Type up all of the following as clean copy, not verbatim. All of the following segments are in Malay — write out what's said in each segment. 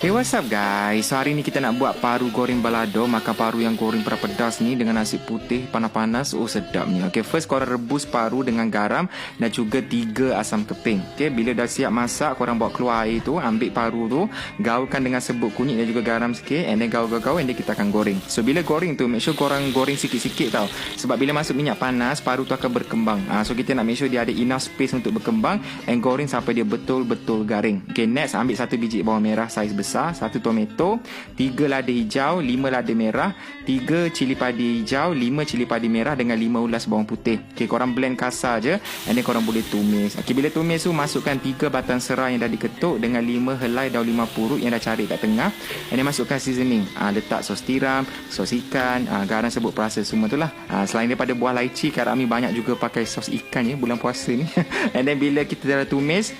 Hey, what's up guys? So hari ni kita nak buat paru goreng balado. Makan paru yang goreng pedas ni dengan nasi putih panas-panas. Oh, sedapnya. Okay, first korang rebus paru dengan garam dan juga 3 asam keping. Okay, bila dah siap masak, korang bawa keluar air tu, ambil paru tu, gaulkan dengan serbuk kunyit dan juga garam sikit, and then gaul-gaul, and then kita akan goreng. So bila goreng tu, make sure korang goreng sikit-sikit tau. Sebab bila masuk minyak panas, paru tu akan berkembang. So kita nak make sure dia ada enough space untuk berkembang, and goreng sampai dia betul-betul garing. Okay, next ambil 1 biji bawang merah saiz besar, 1 tomato, 3 lada hijau, 5 lada merah, 3 cili padi hijau, 5 cili padi merah dengan 5 ulas bawang putih. Okay, korang blend kasar je, and then korang boleh tumis. Okay, bila tumis tu, masukkan 3 batang serai yang dah diketuk dengan 5 helai daun 5 purut yang dah cari kat tengah, and then masukkan seasoning. Letak sos tiram, sos ikan, garam, sebut perasa, semua tu lah. Selain daripada buah laici, Kak Rami banyak juga pakai sos ikan ya bulan puasa ni. And then bila kita dah tumis,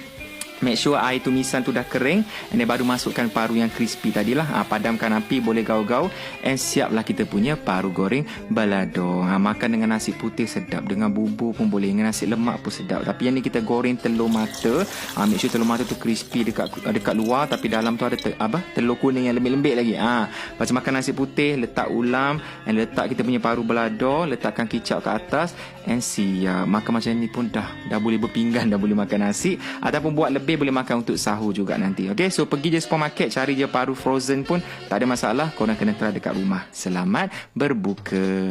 make sure air tumisan tu dah kering, and then baru masukkan paru yang crispy tadilah. Padamkan api, boleh gaul-gaul, and siaplah kita punya paru goreng balado. Makan dengan nasi putih sedap, dengan bubur pun boleh, dengan nasi lemak pun sedap. Tapi yang ni kita goreng telur mata. Make sure telur mata tu crispy dekat luar, tapi dalam tu ada telur kuning yang lembik-lembik lagi. Macam makan nasi putih, letak ulam, and letak kita punya paru balado, letakkan kicap ke atas, and siap. Makan macam ni pun dah boleh berpinggan, dah boleh makan nasi, ataupun buat lebih boleh makan untuk sahur juga nanti. Okay, so pergi je supermarket, cari je paru frozen pun tak ada masalah. Korang kena try dekat rumah. Selamat berbuka.